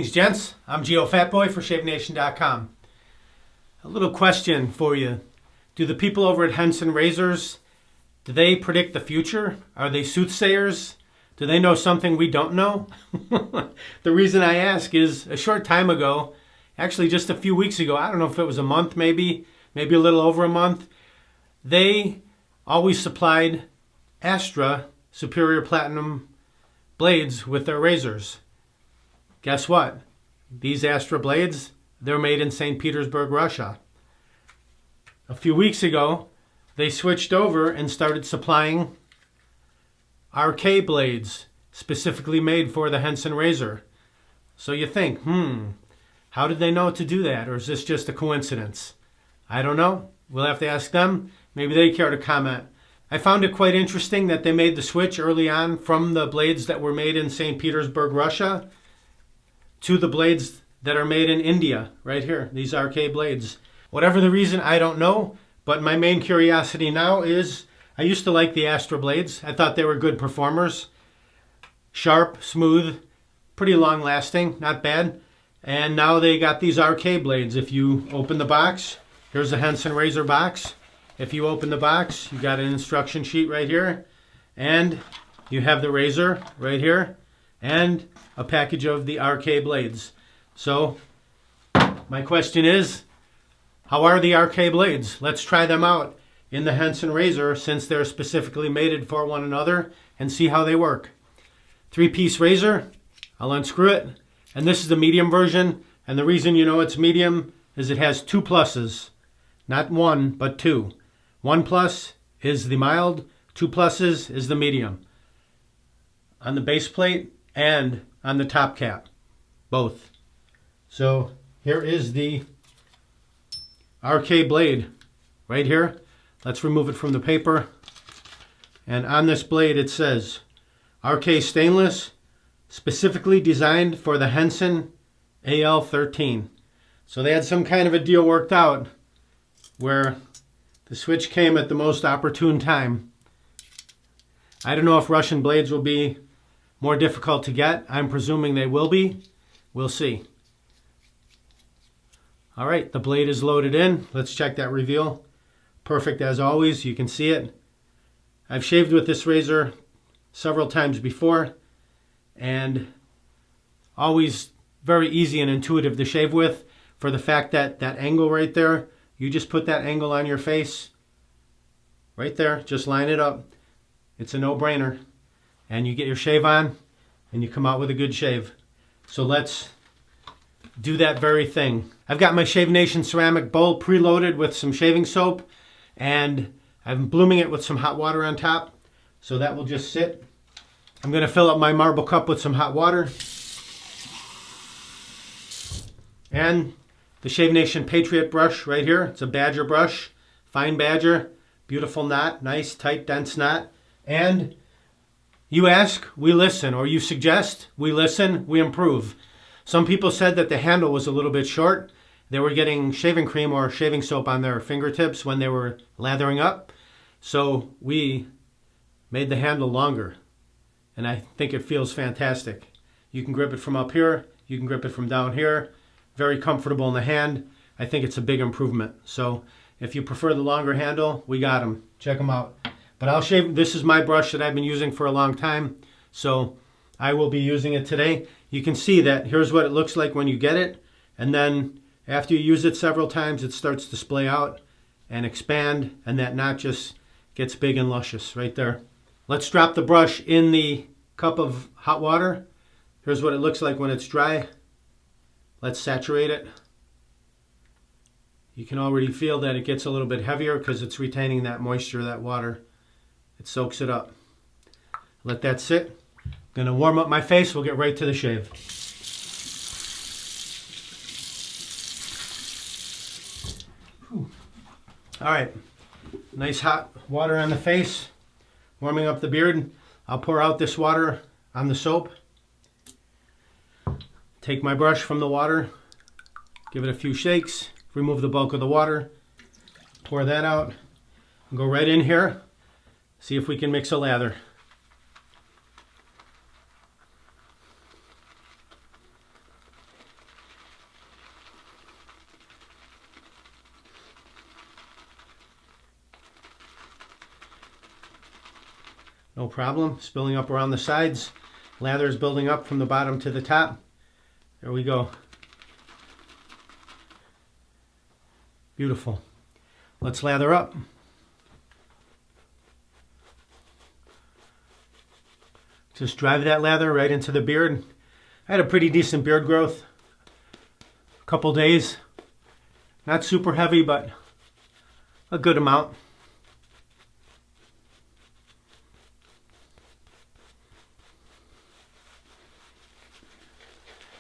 Greetings, gents. I'm Geofatboy for ShaveNation.com. A little question for you. Do the people over at Henson Razors, do they predict the future? Are they soothsayers? Do they know something we don't know? The reason I ask is a short time ago, actually just a few weeks ago, I don't know if it was a month maybe a little over a month, they always supplied Astra Superior Platinum blades with their razors. Guess what? These Astra blades, they're made in Saint Petersburg, Russia. A few weeks ago, they switched over and started supplying Arko blades, specifically made for the Henson razor. So you think, how did they know to do that? Or is this just a coincidence? I don't know. We'll have to ask them. Maybe they care to comment. I found it quite interesting that they made the switch early on from the blades that were made in Saint Petersburg, Russia, to the blades that are made in India, right here, these Arko blades. Whatever the reason, I don't know, but my main curiosity now is, I used to like the Astra blades. I thought they were good performers. Sharp, smooth, pretty long lasting, not bad. And now they got these Arko blades. If you open the box, here's a Henson razor box. If you open the box, you got an instruction sheet right here, and you have the razor right here, and a package of the Arko blades. So my question is, how are the Arko blades? Let's try them out in the Henson razor, since they're specifically mated for one another, and see how they work. 3-piece razor, I'll unscrew it, and this is the medium version, and the reason you know it's medium is it has 2 pluses, not 1 but 2. 1 plus is the mild, 2 pluses is the medium. On the base plate and on the top cap, both. So here is the Arko blade right here. Let's remove it from the paper. And on this blade it says, Arko stainless, specifically designed for the Henson AL13. So they had some kind of a deal worked out where the switch came at the most opportune time. I don't know if Russian blades will be more difficult to get. I'm presuming they will be. We'll see. All right, the blade is loaded in. Let's check that reveal. Perfect as always. You can see it. I've shaved with this razor several times before, and always very easy and intuitive to shave with, for the fact that that angle right there, you just put that angle on your face right there, just line it up. It's a no-brainer, and you get your shave on and you come out with a good shave. So let's do that very thing. I've got my Shave Nation ceramic bowl preloaded with some shaving soap, and I'm blooming it with some hot water on top, so that will just sit. I'm going to fill up my marble cup with some hot water, and the Shave Nation Patriot Brush right here. It's a badger brush, fine badger, beautiful knot, nice tight dense knot. And you ask, we listen, or you suggest, we listen, we improve. Some people said that the handle was a little bit short. They were getting shaving cream or shaving soap on their fingertips when they were lathering up. So we made the handle longer, and I think it feels fantastic. You can grip it from up here, you can grip it from down here. Very comfortable in the hand. I think it's a big improvement. So if you prefer the longer handle, we got them. Check them out. But I'll shave. This is my brush that I've been using for a long time, so I will be using it today. You can see that here's what it looks like when you get it, and then after you use it several times, it starts to splay out and expand, and that knot just gets big and luscious right there. Let's drop the brush in the cup of hot water. Here's what it looks like when it's dry. Let's saturate it. You can already feel that it gets a little bit heavier because it's retaining that moisture, that water. It soaks it up. Let that sit. I'm going to warm up my face. We'll get right to the shave. Whew. All right. Nice hot water on the face. Warming up the beard. I'll pour out this water on the soap. Take my brush from the water, give it a few shakes, remove the bulk of the water, pour that out, and go right in here, see if we can mix a lather. No problem. Spilling up around the sides. Lather is building up from the bottom to the top. There we go. Beautiful. Let's lather up. Just drive that lather right into the beard. I had a pretty decent beard growth. A couple days. Not super heavy, but a good amount.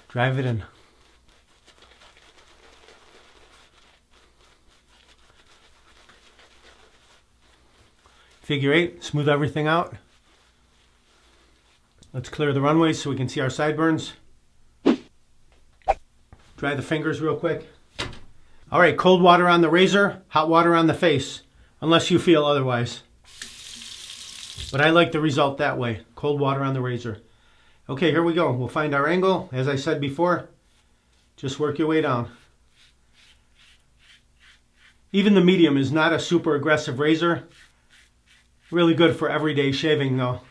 Drive it in. Figure 8, smooth everything out. Let's clear the runways so we can see our sideburns. Dry the fingers real quick. All right, cold water on the razor, hot water on the face, unless you feel otherwise. But I like the result that way, cold water on the razor. Okay, here we go. We'll find our angle. As I said before, just work your way down. Even the medium is not a super aggressive razor. Really good for everyday shaving though.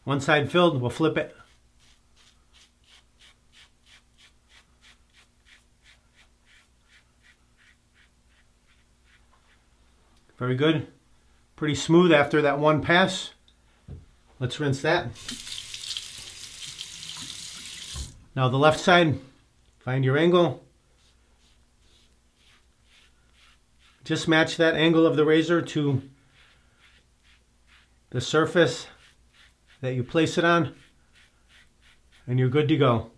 One side filled, we'll flip it. Very good. Pretty smooth after that one pass. Let's rinse that. Now the left side, find your angle. Just match that angle of the razor to the surface that you place it on, and you're good to go.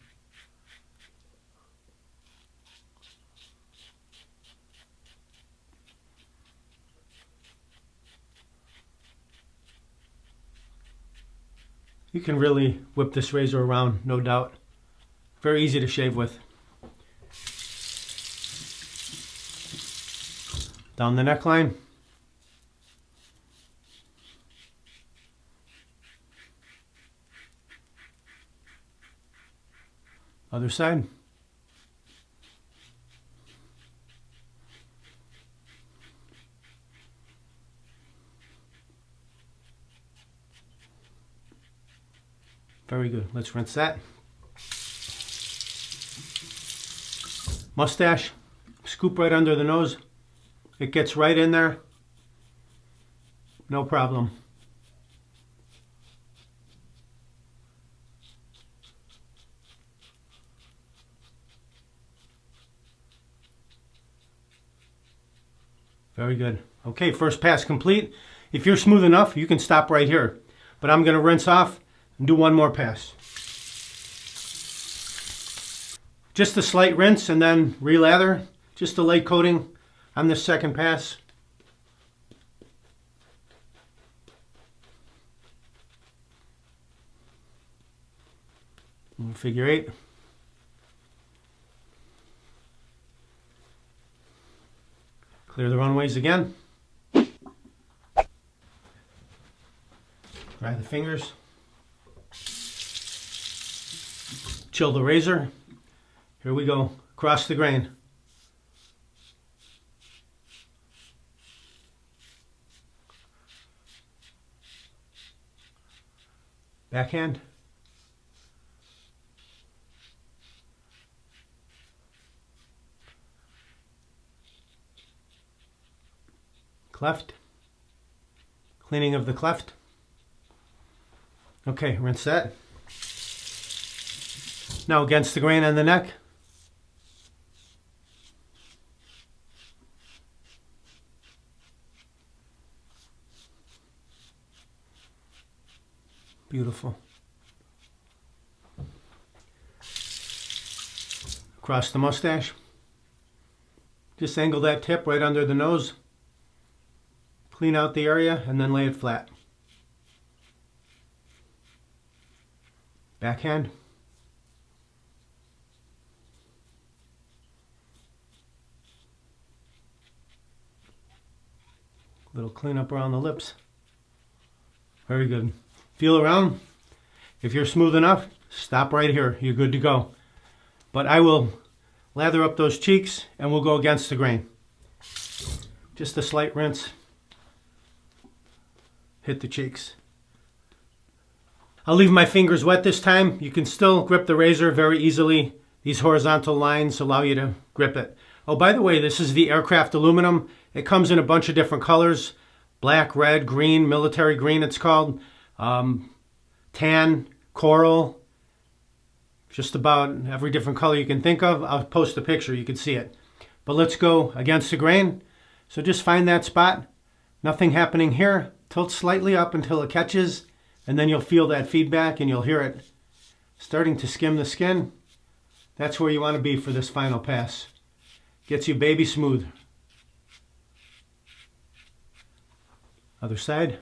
You can really whip this razor around, no doubt. Very easy to shave with. Down the neckline. Other side. Very good. Let's rinse that. Mustache. Scoop right under the nose. It gets right in there. No problem. Very good. Okay, first pass complete. If you're smooth enough, you can stop right here. But I'm going to rinse off and do one more pass. Just a slight rinse and then relather. Just a light coating on this second pass. Figure 8. Clear the runways again. Dry the fingers. Chill the razor. Here we go. Across the grain. Backhand. Cleft. Cleaning of the cleft. Okay, rinse that. Now against the grain on the neck. Beautiful. Across the mustache. Just angle that tip right under the nose. Clean out the area and then lay it flat. Backhand. Little cleanup around the lips. Very good. Feel around. If you're smooth enough, stop right here. You're good to go. But I will lather up those cheeks and we'll go against the grain. Just a slight rinse. Hit the cheeks. I'll leave my fingers wet this time. You can still grip the razor very easily. These horizontal lines allow you to grip it. Oh, by the way, this is the aircraft aluminum. It comes in a bunch of different colors. Black, red, green, military green it's called. Tan, coral. Just about every different color you can think of. I'll post a picture, you can see it. But let's go against the grain. So just find that spot. Nothing happening here. Tilt slightly up until it catches, and then you'll feel that feedback and you'll hear it starting to skim the skin. That's where you want to be for this final pass. Gets you baby smooth. Other side.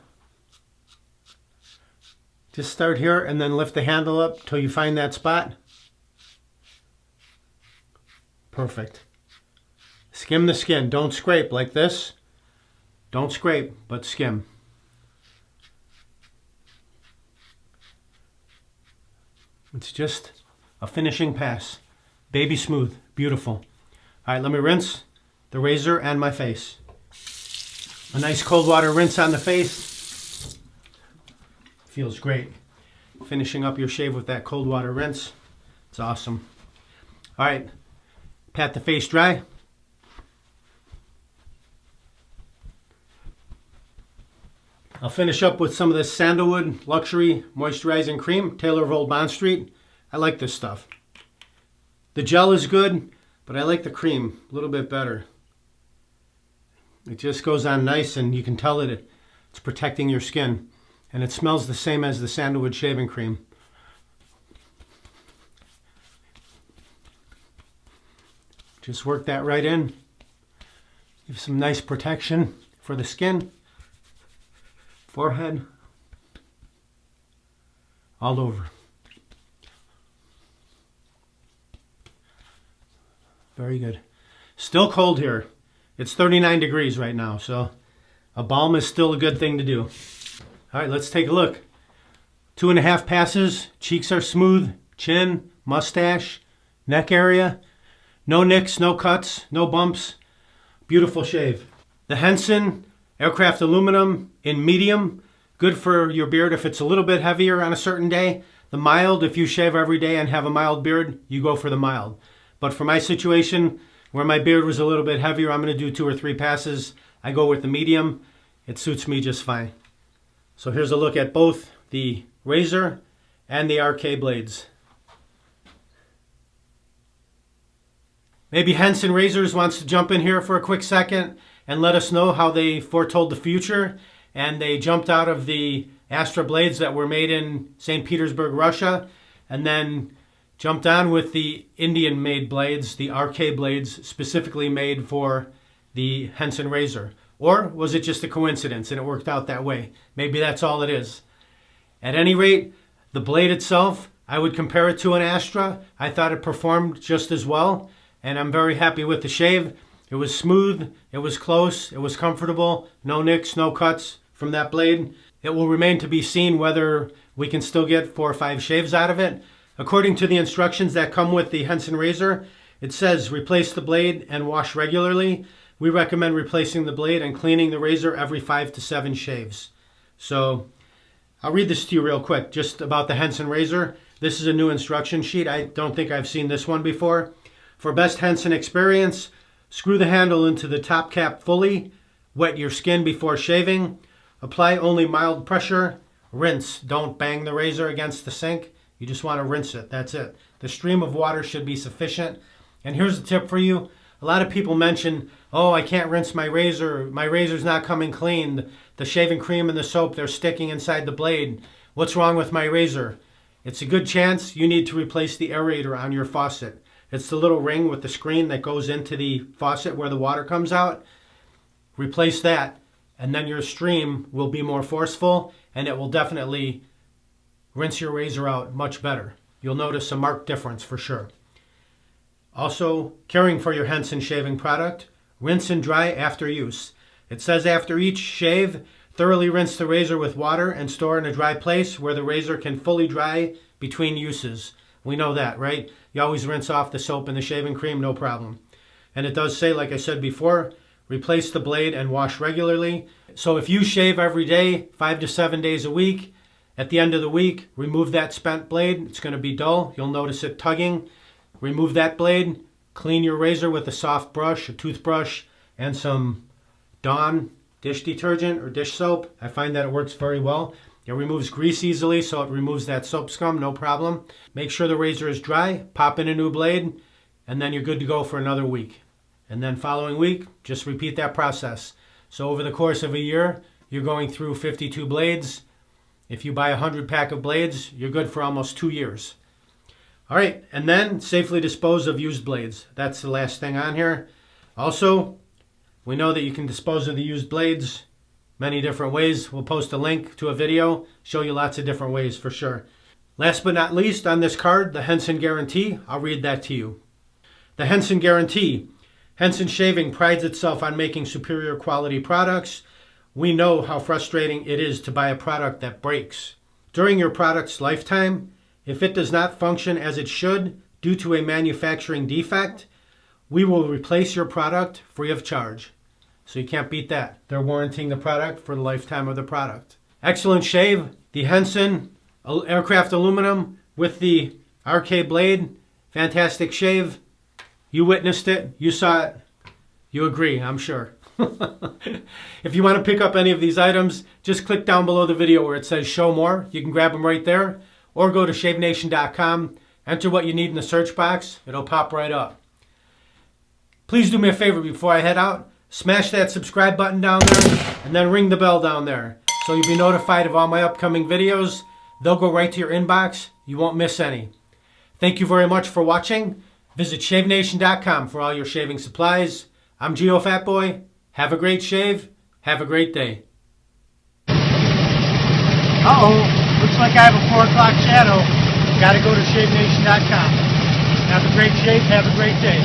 Just start here and then lift the handle up till you find that spot. Perfect. Skim the skin. Don't scrape like this. Don't scrape, but skim. It's just a finishing pass. Baby smooth. Beautiful. All right, let me rinse the razor and my face. A nice cold water rinse on the face. Feels great. Finishing up your shave with that cold water rinse. It's awesome. All right, pat the face dry. I'll finish up with some of this Sandalwood Luxury Moisturizing Cream, Taylor of Old Bond Street. I like this stuff. The gel is good, but I like the cream a little bit better. It just goes on nice, and you can tell that it's protecting your skin. And it smells the same as the Sandalwood shaving cream. Just work that right in. Give some nice protection for the skin. Forehead, all over. Very good. Still cold here. It's 39 degrees right now, so a balm is still a good thing to do. All right, let's take a look. 2.5 passes. Cheeks are smooth. Chin, mustache, neck area. No nicks, no cuts, no bumps. Beautiful shave. The Henson Aircraft Aluminum in medium, good for your beard if it's a little bit heavier on a certain day. The mild, if you shave every day and have a mild beard, you go for the mild. But for my situation, where my beard was a little bit heavier, I'm going to do 2 or 3 passes. I go with the medium. It suits me just fine. So here's a look at both the razor and the RK blades. Maybe Henson Razors wants to jump in here for a quick second and let us know how they foretold the future, and they jumped out of the Astra blades that were made in Saint Petersburg, Russia, and then jumped on with the Indian-made blades, the RK blades, specifically made for the Henson Razor. Or was it just a coincidence and it worked out that way? Maybe that's all it is. At any rate, the blade itself, I would compare it to an Astra. I thought it performed just as well, and I'm very happy with the shave. It was smooth, it was close, it was comfortable, no nicks, no cuts from that blade. It will remain to be seen whether we can still get 4 or 5 shaves out of it. According to the instructions that come with the Henson Razor, it says replace the blade and wash regularly. We recommend replacing the blade and cleaning the razor every 5 to 7 shaves. So I'll read this to you real quick, just about the Henson Razor. This is a new instruction sheet. I don't think I've seen this one before. For best Henson experience, screw the handle into the top cap fully. Wet your skin before shaving. Apply only mild pressure. Rinse. Don't bang the razor against the sink. You just want to rinse it. That's it. The stream of water should be sufficient. And here's a tip for you. A lot of people mention, oh, I can't rinse my razor. My razor's not coming clean. The shaving cream and the soap, they're sticking inside the blade. What's wrong with my razor? It's a good chance you need to replace the aerator on your faucet. It's the little ring with the screen that goes into the faucet where the water comes out. Replace that, and then your stream will be more forceful, and it will definitely rinse your razor out much better. You'll notice a marked difference for sure. Also, caring for your Henson shaving product, rinse and dry after use. It says after each shave, thoroughly rinse the razor with water and store in a dry place where the razor can fully dry between uses. We know that, right? You always rinse off the soap and the shaving cream, no problem. And it does say, like I said before, replace the blade, and wash regularly. So if you shave every day, 5 to 7 days a week, at the end of the week, remove that spent blade. It's going to be dull. You'll notice it tugging. Remove that blade. Clean your razor with a soft brush, a toothbrush, and some Dawn dish detergent or dish soap. I find that it works very well. It removes grease easily, so it removes that soap scum, no problem. Make sure the razor is dry. Pop in a new blade, and then you're good to go for another week. And then following week, just repeat that process. So over the course of a year, you're going through 52 blades. If you buy a 100 pack of blades, you're good for almost 2 years. All right, and then safely dispose of used blades. That's the last thing on here. Also, we know that you can dispose of the used blades many different ways. We'll post a link to a video, show you lots of different ways for sure. Last but not least, on this card, the Henson Guarantee. I'll read that to you. The Henson Guarantee. Henson Shaving prides itself on making superior quality products. We know how frustrating it is to buy a product that breaks. During your product's lifetime, if it does not function as it should due to a manufacturing defect, we will replace your product free of charge. So you can't beat that. They're warranting the product for the lifetime of the product. Excellent shave. The Henson aircraft aluminum with the RK blade. Fantastic shave. You witnessed it. You saw it. You agree, I'm sure. If you want to pick up any of these items, just click down below the video where it says show more. You can grab them right there, or go to shavenation.com, enter what you need in the search box. It'll pop right up. Please do me a favor before I head out. Smash that subscribe button down there, and then ring the bell down there, so you'll be notified of all my upcoming videos. They'll go right to your inbox. You won't miss any. Thank you very much for watching. Visit shavenation.com for all your shaving supplies. I'm Geofatboy. Have a great shave. Have a great day. Uh-oh. Looks like I have a 4 o'clock shadow. Got to go to shavenation.com. Have a great shave. Have a great day.